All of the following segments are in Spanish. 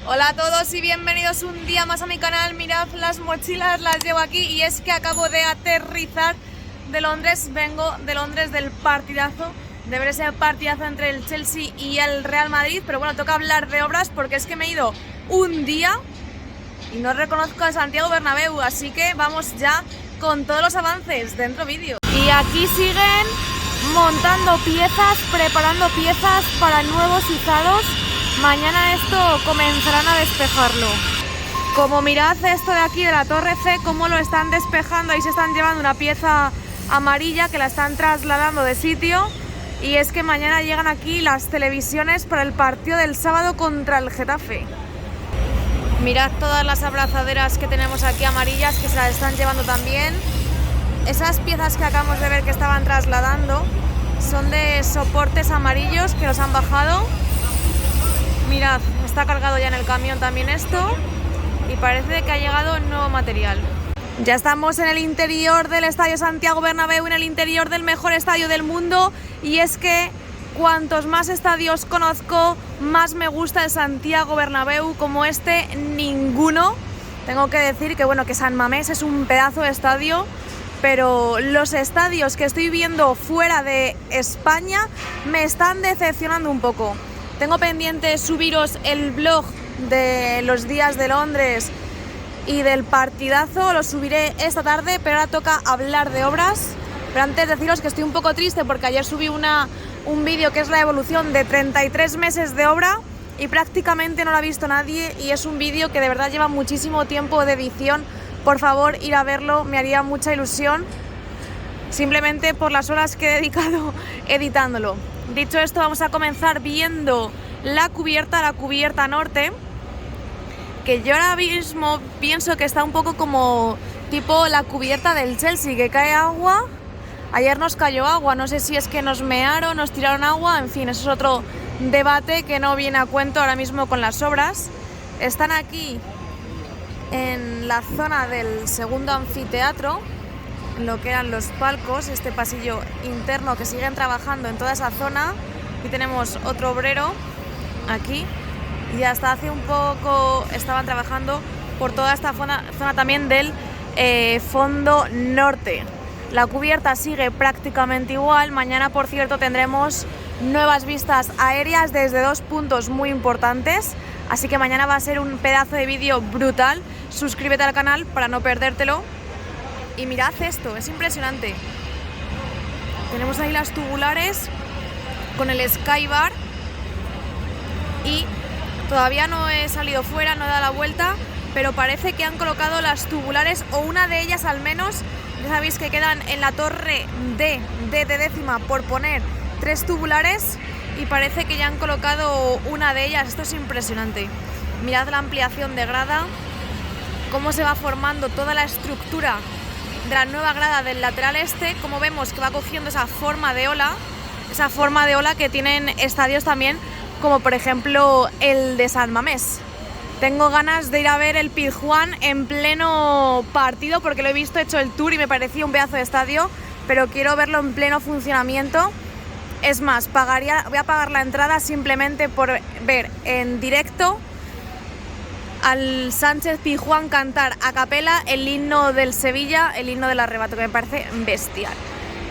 Hola a todos y bienvenidos un día más a mi canal. Mirad las mochilas, las llevo aquí y es que acabo de aterrizar de Londres. Vengo de Londres del partidazo, de ver ese partidazo entre el Chelsea y el Real Madrid. Pero bueno, toca hablar de obras porque es que me he ido un día y no reconozco a Santiago Bernabéu. Así que vamos ya con todos los avances dentro vídeo. Y aquí siguen montando piezas, preparando piezas para nuevos izados. Mañana esto comenzarán a despejarlo. Como mirad esto de aquí de la Torre C, cómo lo están despejando. Ahí se están llevando una pieza amarilla que la están trasladando de sitio. Y es que mañana llegan aquí las televisiones para el partido del sábado contra el Getafe. Mirad todas las abrazaderas que tenemos aquí amarillas que se las están llevando también. Esas piezas que acabamos de ver que estaban trasladando son de soportes amarillos que los han bajado. Mirad, está cargado ya en el camión también esto y parece que ha llegado nuevo material. Ya estamos en el interior del estadio Santiago Bernabéu, en el interior del mejor estadio del mundo, y es que cuantos más estadios conozco, más me gusta el Santiago Bernabéu. Como este, ninguno. Tengo que decir que bueno, que San Mamés es un pedazo de estadio, pero los estadios que estoy viendo fuera de España me están decepcionando un poco. Tengo pendiente subiros el vlog de los días de Londres y del partidazo, lo subiré esta tarde, pero ahora toca hablar de obras. Pero antes deciros que estoy un poco triste porque ayer subí un vídeo que es la evolución de 33 meses de obra y prácticamente no lo ha visto nadie, y es un vídeo que de verdad lleva muchísimo tiempo de edición. Por favor, ir a verlo, me haría mucha ilusión, simplemente por las horas que he dedicado editándolo. Dicho esto, vamos a comenzar viendo la cubierta norte, que yo ahora mismo pienso que está un poco como tipo la cubierta del Chelsea, que cae agua. Ayer nos cayó agua, no sé si es que nos mearon, nos tiraron agua, en fin, eso es otro debate que no viene a cuento ahora mismo con las obras. Están aquí en la zona del segundo anfiteatro, lo que eran los palcos, este pasillo interno, que siguen trabajando en toda esa zona. Aquí tenemos otro obrero, aquí, y hasta hace un poco estaban trabajando por toda esta zona también del fondo norte. La cubierta sigue prácticamente igual. Mañana, por cierto, tendremos nuevas vistas aéreas desde dos puntos muy importantes, así que mañana va a ser un pedazo de vídeo brutal. Suscríbete al canal para no perdértelo. Y mirad esto, es impresionante. Tenemos ahí las tubulares con el Skybar y todavía no he salido fuera, no he dado la vuelta, pero parece que han colocado las tubulares, o una de ellas al menos. Ya sabéis que quedan en la torre D de décima por poner 3 tubulares y parece que ya han colocado una de ellas. Esto es impresionante. Mirad la ampliación de grada, cómo se va formando toda la estructura de la nueva grada del lateral este, como vemos que va cogiendo esa forma de ola que tienen estadios también, como por ejemplo el de San Mamés. Tengo ganas de ir a ver el Pizjuán en pleno partido porque lo he visto, he hecho el tour y me parecía un pedazo de estadio, pero quiero verlo en pleno funcionamiento. Es más, voy a pagar la entrada simplemente por ver en directo al Sánchez Pizjuán cantar a capela el himno del Sevilla, el himno del arrebato, que me parece bestial.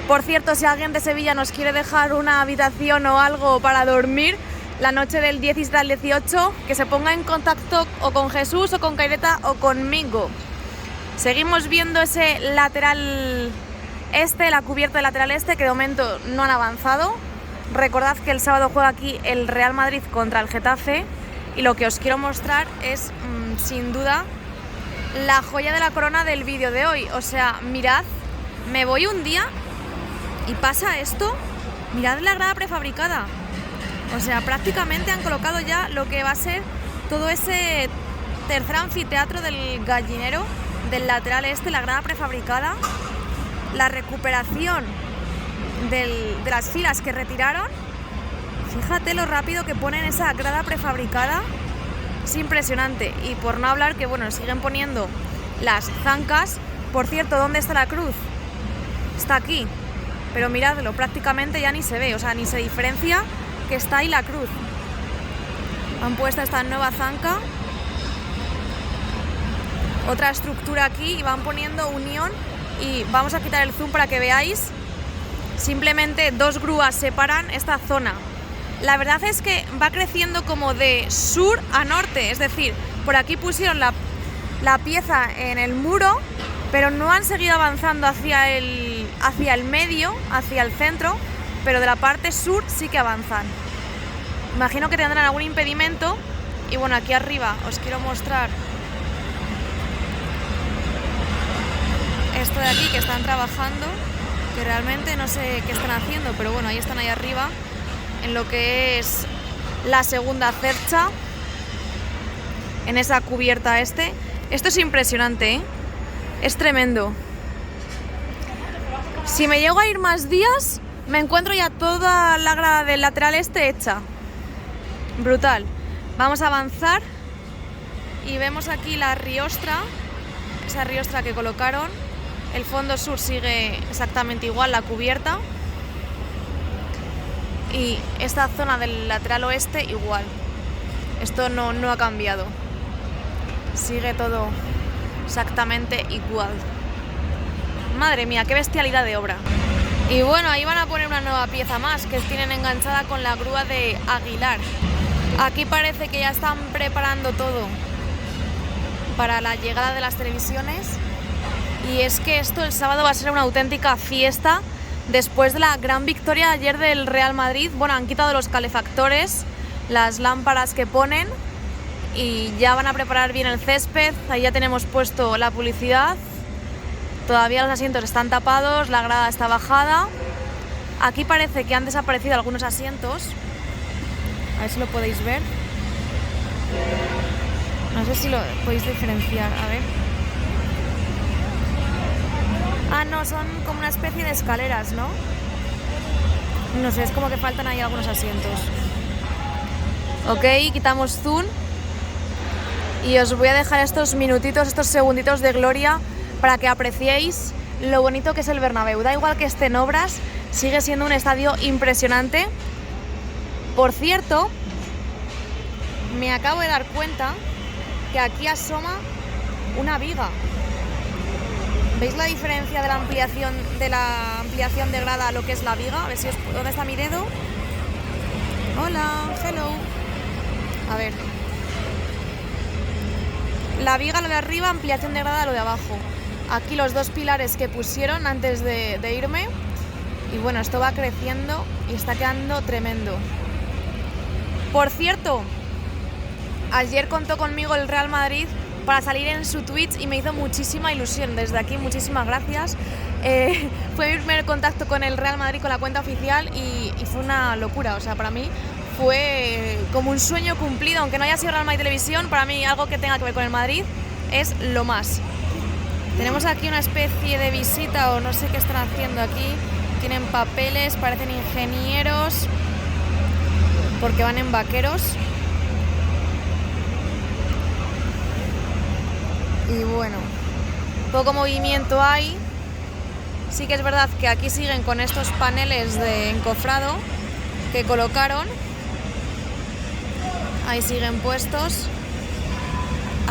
Por cierto, si alguien de Sevilla nos quiere dejar una habitación o algo para dormir la noche del 17 al 18, que se ponga en contacto o con Jesús o con Caireta o conmigo. Seguimos viendo ese lateral este, la cubierta del lateral este, que de momento no han avanzado. Recordad que el sábado juega aquí el Real Madrid contra el Getafe. Y lo que os quiero mostrar es, sin duda, la joya de la corona del vídeo de hoy. O sea, mirad, me voy un día y pasa esto. Mirad la grada prefabricada. O sea, prácticamente han colocado ya lo que va a ser todo ese tercer anfiteatro del Gallinero, del lateral este, la grada prefabricada. La recuperación de las filas que retiraron. Fíjate lo rápido que ponen esa grada prefabricada, es impresionante. Y por no hablar que bueno, siguen poniendo las zancas. Por cierto, ¿dónde está la cruz? Está aquí, pero miradlo, prácticamente ya ni se ve, o sea, ni se diferencia que está ahí la cruz. Han puesto esta nueva zanca otra estructura aquí y van poniendo unión, y vamos a quitar el zoom para que veáis. Simplemente 2 grúas separan esta zona. La verdad es que va creciendo como de sur a norte, es decir, por aquí pusieron la pieza en el muro, pero no han seguido avanzando hacia el medio, hacia el centro, pero de la parte sur sí que avanzan. Imagino que tendrán algún impedimento. Y bueno, aquí arriba os quiero mostrar esto de aquí, que están trabajando, que realmente no sé qué están haciendo, pero bueno, ahí están, ahí arriba, en lo que es la segunda cercha, en esa cubierta este. Esto es impresionante, ¿eh? Es tremendo. Si me llego a ir más días, me encuentro ya toda la grada del lateral este hecha. Brutal. Vamos a avanzar y vemos aquí la riostra, esa riostra que colocaron. El fondo sur sigue exactamente igual, la cubierta. Y esta zona del lateral oeste igual. Esto no ha cambiado. Sigue todo exactamente igual. Madre mía, qué bestialidad de obra. Y bueno, ahí van a poner una nueva pieza más que tienen enganchada con la grúa de Aguilar. Aquí parece que ya están preparando todo para la llegada de las televisiones. Y es que esto el sábado va a ser una auténtica fiesta después de la gran victoria ayer del Real Madrid. Bueno, han quitado los calefactores, las lámparas que ponen, y ya van a preparar bien el césped. Ahí ya tenemos puesto la publicidad. Todavía los asientos están tapados, la grada está bajada. Aquí parece que han desaparecido algunos asientos. A ver si lo podéis ver. No sé si lo podéis diferenciar, a ver. Ah, no, son como una especie de escaleras, ¿no? No sé, es como que faltan ahí algunos asientos. Ok, quitamos zoom. Y os voy a dejar estos minutitos, estos segunditos de gloria para que apreciéis lo bonito que es el Bernabéu. Da igual que esté en obras, sigue siendo un estadio impresionante. Por cierto, me acabo de dar cuenta que aquí asoma una viga. ¿Veis la diferencia de la ampliación de grada a lo que es la viga? A ver si os... ¿Dónde está mi dedo? Hola, hello. A ver. La viga lo de arriba, ampliación de grada lo de abajo. Aquí los 2 pilares que pusieron antes de irme. Y bueno, esto va creciendo y está quedando tremendo. Por cierto, ayer contó conmigo el Real Madrid para salir en su Twitch y me hizo muchísima ilusión. Desde aquí, muchísimas gracias. Fue mi primer contacto con el Real Madrid, con la cuenta oficial, y fue una locura. O sea, para mí fue como un sueño cumplido. Aunque no haya sido Real Madrid Televisión, para mí algo que tenga que ver con el Madrid es lo más. Tenemos aquí una especie de visita, o no sé qué están haciendo aquí. Tienen papeles, parecen ingenieros, porque van en vaqueros. Y bueno, poco movimiento hay. Sí que es verdad que aquí siguen con estos paneles de encofrado que colocaron. Ahí siguen puestos.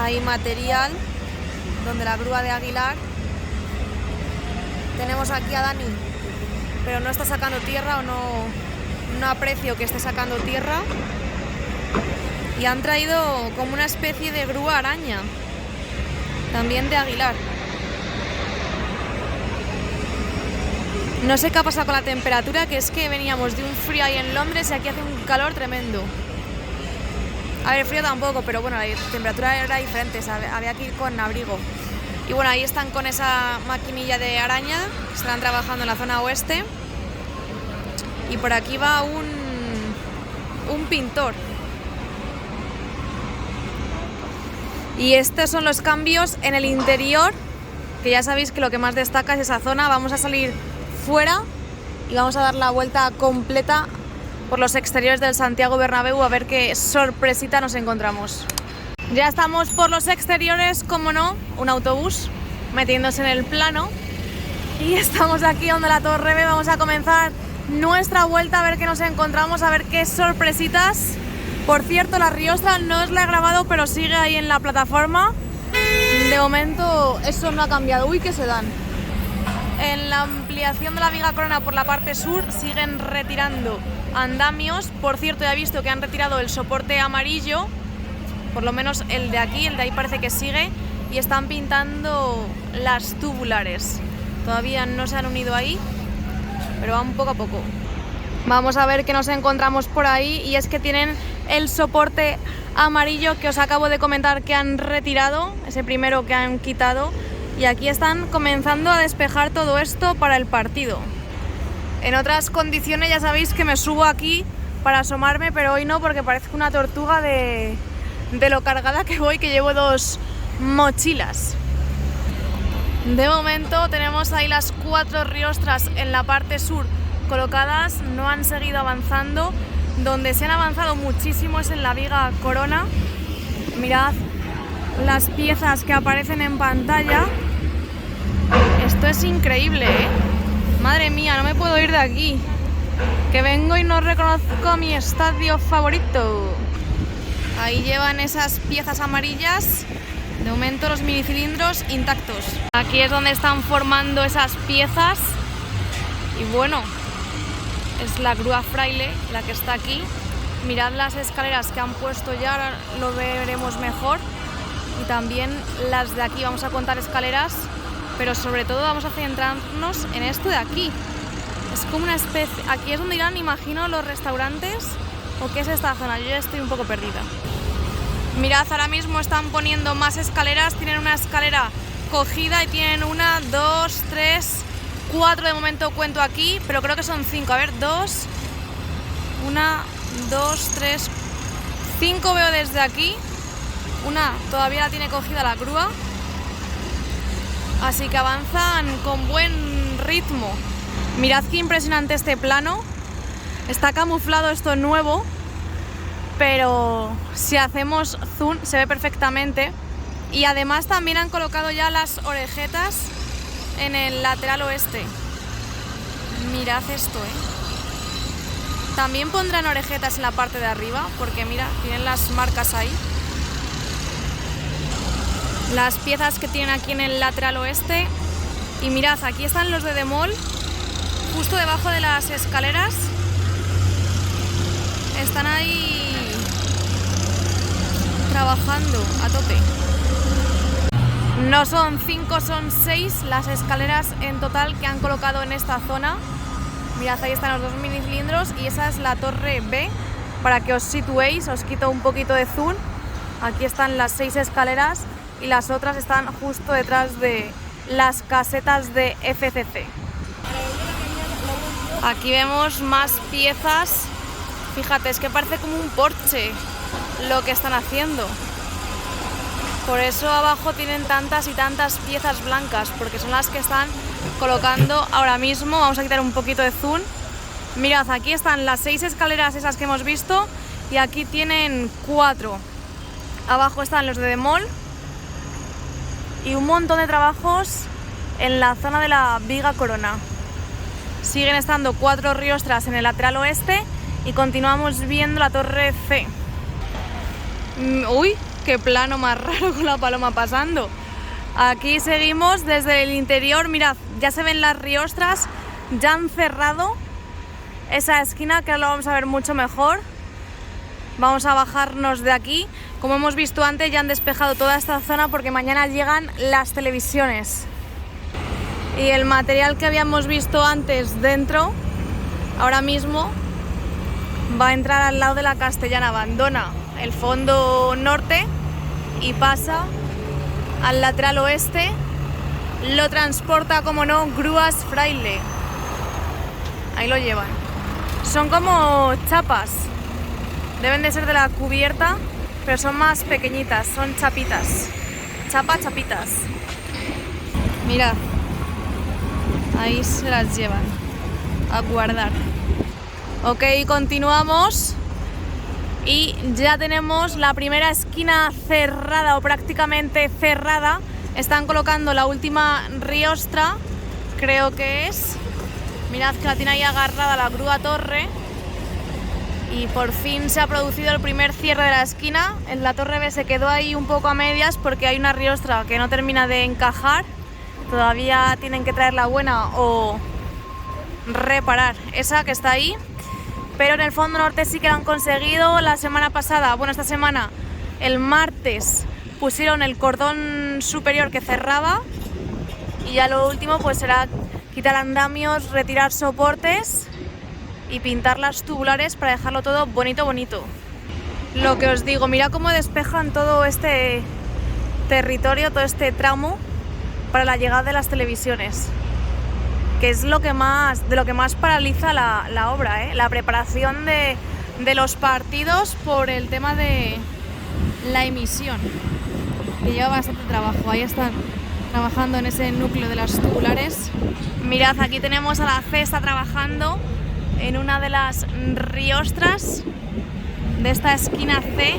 Hay material donde la grúa de Aguilar. Tenemos aquí a Dani, pero no está sacando tierra, o no aprecio que esté sacando tierra. Y han traído como una especie de grúa araña, también de Aguilar. No sé qué ha pasado con la temperatura, que es que veníamos de un frío ahí en Londres y aquí hace un calor tremendo. A ver, frío tampoco, pero bueno, la temperatura era diferente, había que ir con abrigo. Y bueno, ahí están con esa maquinilla de araña, estarán trabajando en la zona oeste. Y por aquí va un pintor. Y estos son los cambios en el interior, que ya sabéis que lo que más destaca es esa zona. Vamos a salir fuera y vamos a dar la vuelta completa por los exteriores del Santiago Bernabéu a ver qué sorpresita nos encontramos. Ya estamos por los exteriores, como no, un autobús metiéndose en el plano. Y estamos aquí donde la Torre B. Vamos a comenzar nuestra vuelta a ver qué nos encontramos, a ver qué sorpresitas. Por cierto, la riostra no os la he grabado, pero sigue ahí en la plataforma. De momento eso no ha cambiado. Uy, que se dan. En la ampliación de la viga corona por la parte sur siguen retirando andamios. Por cierto, ya he visto que han retirado el soporte amarillo, por lo menos el de aquí, el de ahí parece que sigue, y están pintando las tubulares. Todavía no se han unido ahí, pero van poco a poco. Vamos a ver qué nos encontramos por ahí, y es que tienen el soporte amarillo que os acabo de comentar que han retirado, ese primero que han quitado, y aquí están comenzando a despejar todo esto para el partido. En otras condiciones ya sabéis que me subo aquí para asomarme, pero hoy no, porque parezco una tortuga de lo cargada que voy, que llevo 2 mochilas. De momento tenemos ahí las 4 riostras en la parte sur colocadas, no han seguido avanzando. Donde se han avanzado muchísimo es en la viga corona. Mirad las piezas que aparecen en pantalla. Esto es increíble, ¿eh? Madre mía, no me puedo ir de aquí, que vengo y no reconozco mi estadio favorito. Ahí llevan esas piezas amarillas. De momento los minicilindros intactos. Aquí es donde están formando esas piezas. Y bueno, es la grúa Fraile la que está aquí. Mirad las escaleras que han puesto ya, ahora lo veremos mejor. Y también las de aquí, vamos a contar escaleras, pero sobre todo vamos a centrarnos en esto de aquí. Es como una especie, aquí es donde irán, imagino, los restaurantes. ¿O qué es esta zona? Yo ya estoy un poco perdida. Mirad, ahora mismo están poniendo más escaleras. Tienen una escalera cogida y tienen 1, 2, 3, 4 de momento cuento aquí, pero creo que son 5. A ver, 2, 1, 2, 3, 5 veo desde aquí. Una todavía la tiene cogida la grúa, así que avanzan con buen ritmo. Mirad qué impresionante este plano. Está camuflado esto nuevo, pero si hacemos zoom se ve perfectamente. Y además también han colocado ya las orejetas en el lateral oeste. Mirad esto, ¿eh? También pondrán orejetas en la parte de arriba, porque mira, tienen las marcas ahí. Las piezas que tienen aquí en el lateral oeste. Y mirad, aquí están los de Demol, justo debajo de las escaleras. Están ahí trabajando a tope. No son 5, son 6 las escaleras en total que han colocado en esta zona. Mirad, ahí están los 2 minicilindros y esa es la torre B. Para que os situéis, os quito un poquito de zoom. Aquí están las 6 escaleras y las otras están justo detrás de las casetas de FCC. Aquí vemos más piezas. Fíjate, es que parece como un Porsche lo que están haciendo. Por eso abajo tienen tantas y tantas piezas blancas, porque son las que están colocando ahora mismo. Vamos a quitar un poquito de zoom. Mirad, aquí están las 6 escaleras esas que hemos visto y aquí tienen 4. Abajo están los de Demol y un montón de trabajos en la zona de la viga corona. Siguen estando 4 riostras en el lateral oeste y continuamos viendo la torre C. Uy, qué plano más raro con la paloma pasando. Aquí seguimos desde el interior. Mirad, ya se ven las riostras, ya han cerrado esa esquina, que ahora lo vamos a ver mucho mejor. Vamos a bajarnos de aquí. Como hemos visto antes, ya han despejado toda esta zona porque mañana llegan las televisiones. Y el material que habíamos visto antes dentro, ahora mismo va a entrar al lado de la Castellana. Abandona el fondo norte y pasa al lateral oeste. Lo transporta, como no, grúas Fraile. Ahí lo llevan. Son como chapas. Deben de ser de la cubierta, pero son más pequeñitas, son chapitas. Chapitas. Mirad. Ahí se las llevan a guardar. Ok, continuamos. Y ya tenemos la primera esquina cerrada o prácticamente cerrada. Están colocando la última riostra, creo que es. Mirad que la tiene ahí agarrada la grúa torre. Y por fin se ha producido el primer cierre de la esquina. En la Torre B se quedó ahí un poco a medias porque hay una riostra que no termina de encajar. Todavía tienen que traer la buena o reparar esa que está ahí. Pero en el fondo norte sí que lo han conseguido. La semana pasada, bueno, esta semana, el martes, pusieron el cordón superior que cerraba. Y ya lo último pues será quitar andamios, retirar soportes y pintar las tubulares para dejarlo todo bonito, bonito. Lo que os digo, mira cómo despejan todo este territorio, todo este tramo para la llegada de las televisiones, que es lo que más, de lo que más paraliza la obra, ¿eh? La preparación de los partidos por el tema de la emisión, que lleva bastante trabajo. Ahí están trabajando en ese núcleo de las tubulares. Mirad, aquí tenemos a la C, está trabajando en una de las riostras de esta esquina C,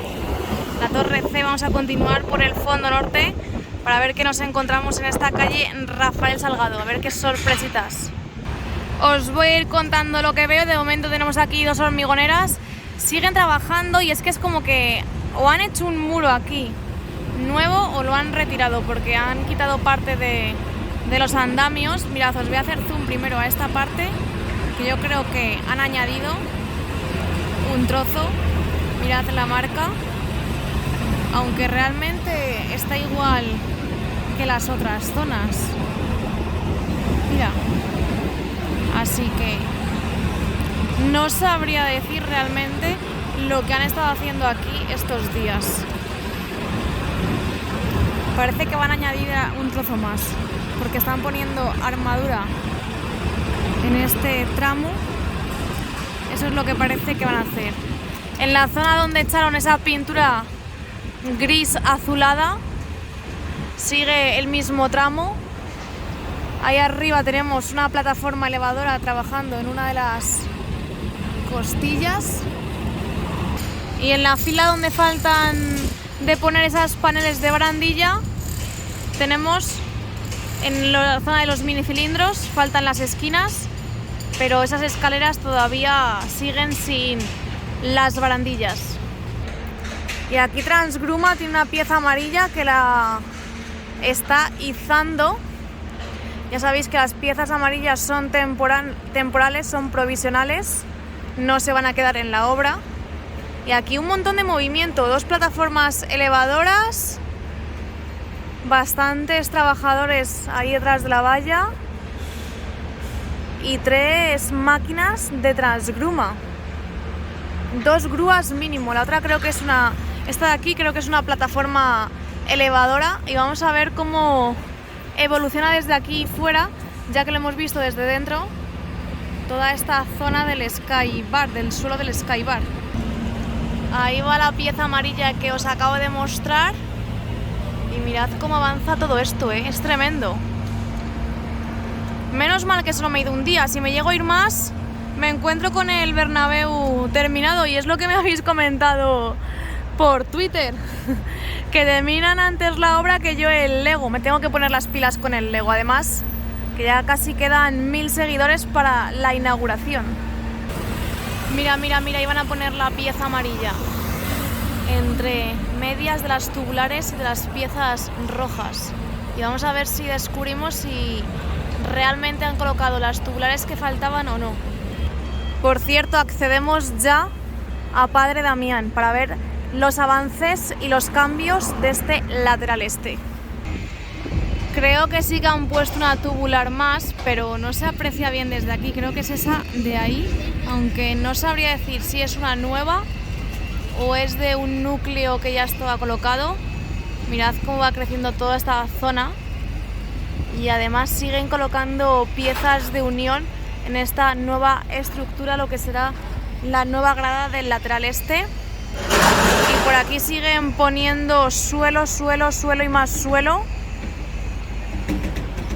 la Torre C. Vamos a continuar por el fondo norte para ver qué nos encontramos en esta calle Rafael Salgado, a ver qué sorpresitas. Os voy a ir contando lo que veo. De momento tenemos aquí 2 hormigoneras, siguen trabajando y es que es como que o han hecho un muro aquí nuevo o lo han retirado porque han quitado parte de los andamios. Mirad, os voy a hacer zoom primero a esta parte, que yo creo que han añadido un trozo. Mirad la marca, aunque realmente está igual que las otras zonas. Mira, así que no sabría decir realmente lo que han estado haciendo aquí estos días. Parece que van a añadir un trozo más, porque están poniendo armadura en este tramo. Eso es lo que parece que van a hacer. En la zona donde echaron esa pintura gris azulada sigue el mismo tramo. Ahí arriba tenemos una plataforma elevadora trabajando en una de las costillas. Y en la fila donde faltan de poner esas paneles de barandilla tenemos en la zona de los minicilindros, faltan las esquinas, pero esas escaleras todavía siguen sin las barandillas. Y aquí Transgruma tiene una pieza amarilla que la está izando. Ya sabéis que las piezas amarillas son temporales, son provisionales, no se van a quedar en la obra. Y aquí un montón de movimiento, 2 plataformas elevadoras, bastantes trabajadores ahí detrás de la valla y 3 máquinas de Transgruma. 2 grúas mínimo, la otra creo que es esta de aquí creo que es una plataforma elevadora, y vamos a ver cómo evoluciona desde aquí fuera, ya que lo hemos visto desde dentro, toda esta zona del Sky Bar, del suelo del Sky Bar. Ahí va la pieza amarilla que os acabo de mostrar y mirad cómo avanza todo esto, ¿eh? Es tremendo. Menos mal que solo me he ido un día, si me llego a ir más me encuentro con el Bernabéu terminado, y es lo que me habéis comentado por Twitter, que terminan antes la obra que yo el Lego. Me tengo que poner las pilas con el Lego, además que ya casi quedan 1000 seguidores para la inauguración. Mira, mira, mira, iban a poner la pieza amarilla entre medias de las tubulares y de las piezas rojas. Y vamos a ver si descubrimos si realmente han colocado las tubulares que faltaban o no. Por cierto, accedemos ya a Padre Damián para ver los avances y los cambios de este lateral este. Creo que sí que han puesto una tubular más, pero no se aprecia bien desde aquí. Creo que es esa de ahí, aunque no sabría decir si es una nueva o es de un núcleo que ya estaba colocado. Mirad cómo va creciendo toda esta zona, y además siguen colocando piezas de unión en esta nueva estructura, lo que será la nueva grada del lateral este. Y por aquí siguen poniendo suelo, suelo, suelo y más suelo,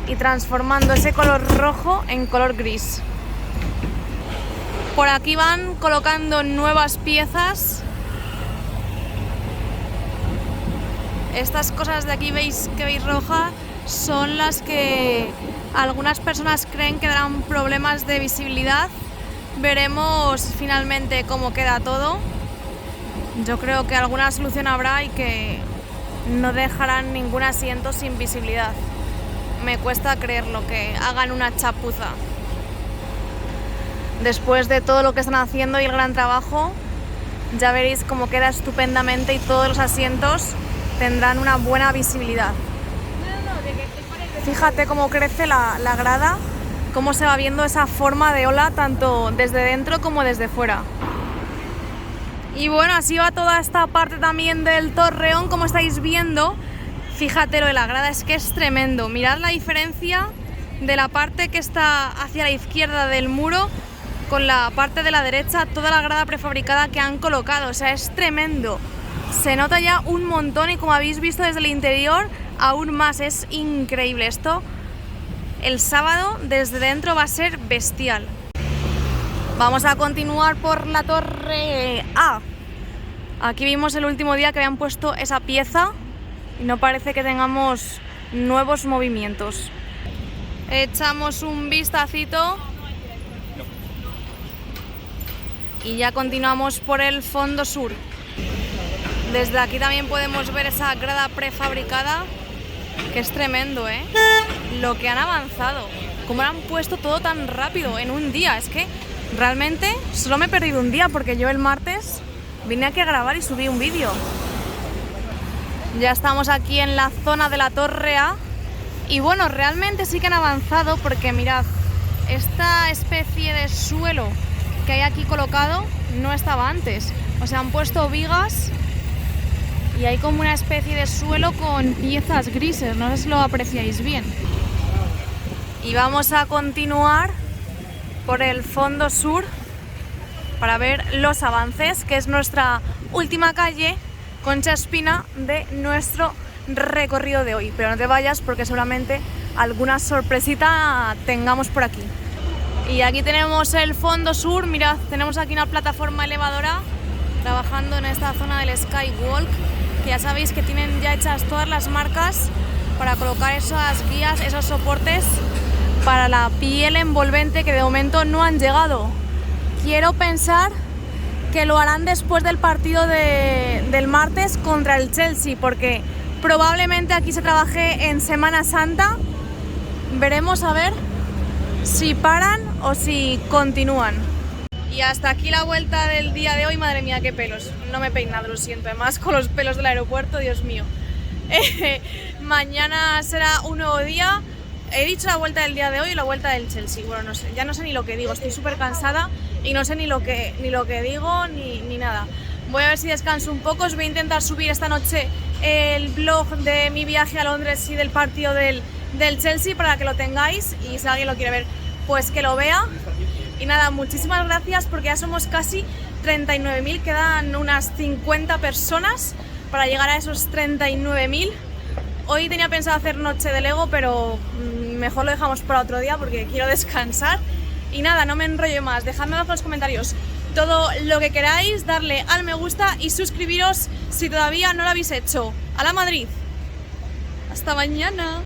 y transformando ese color rojo en color gris. Por aquí van colocando nuevas piezas. Estas cosas de aquí que veis roja son las que algunas personas creen que darán problemas de visibilidad Veremos finalmente cómo queda todo. Yo creo que alguna solución habrá y que no dejarán ningún asiento sin visibilidad. Me cuesta creerlo, que hagan una chapuza. Después de todo lo que están haciendo y el gran trabajo, ya veréis cómo queda estupendamente y todos los asientos tendrán una buena visibilidad. Fíjate cómo crece la grada, cómo se va viendo esa forma de ola tanto desde dentro como desde fuera. Y bueno, así va toda esta parte también del torreón, como estáis viendo. Fíjate lo de la grada, es que es tremendo. Mirad la diferencia de la parte que está hacia la izquierda del muro con la parte de la derecha, toda la grada prefabricada que han colocado. O sea, es tremendo. Se nota ya un montón y como habéis visto desde el interior, aún más. Es increíble esto. El sábado desde dentro va a ser bestial. Vamos a continuar por la torre A. Aquí vimos el último día que habían puesto esa pieza y no parece que tengamos nuevos movimientos. Echamos un vistacito y ya continuamos por el fondo sur. Desde aquí también podemos ver esa grada prefabricada, que es tremendo, ¿eh? Lo que han avanzado, cómo lo han puesto todo tan rápido en un día. Es que realmente solo me he perdido un día porque yo el martes vine aquí a grabar y subí un vídeo. Ya estamos aquí en la zona de la torre A y bueno, realmente sí que han avanzado porque mirad, esta especie de suelo que hay aquí colocado no estaba antes. O sea, han puesto vigas y hay como una especie de suelo con piezas grises, no sé si lo apreciáis bien. Y vamos a continuar por el fondo sur para ver los avances, que es nuestra última calle, Concha Espina, de nuestro recorrido de hoy. Pero no te vayas porque seguramente alguna sorpresita tengamos por aquí. Y aquí tenemos el fondo sur, mirad, tenemos aquí una plataforma elevadora trabajando en esta zona del Skywalk, que ya sabéis que tienen ya hechas todas las marcas para colocar esas guías, esos soportes para la piel envolvente que de momento no han llegado. Quiero pensar que lo harán después del partido del martes contra el Chelsea, porque probablemente aquí se trabaje en Semana Santa. Veremos a ver si paran o si continúan. Y hasta aquí la vuelta del día de hoy. Madre mía, qué pelos. No me he peinado, lo siento. Además, con los pelos del aeropuerto, Dios mío. Mañana será un nuevo día. He dicho la vuelta del día de hoy y la vuelta del Chelsea. Bueno, no sé, ya no sé ni lo que digo. Estoy súper cansada y no sé ni lo que digo ni nada. Voy a ver si descanso un poco. Os voy a intentar subir esta noche el vlog de mi viaje a Londres y del partido del Chelsea para que lo tengáis. Y si alguien lo quiere ver, pues que lo vea. Y nada, muchísimas gracias porque ya somos casi 39.000. Quedan unas 50 personas para llegar a esos 39.000. Hoy tenía pensado hacer noche de Lego, pero mejor lo dejamos para otro día porque quiero descansar. Y nada, no me enrollo más. Dejadme abajo en los comentarios todo lo que queráis, darle al me gusta y suscribiros si todavía no lo habéis hecho. ¡Hala Madrid! ¡Hasta mañana!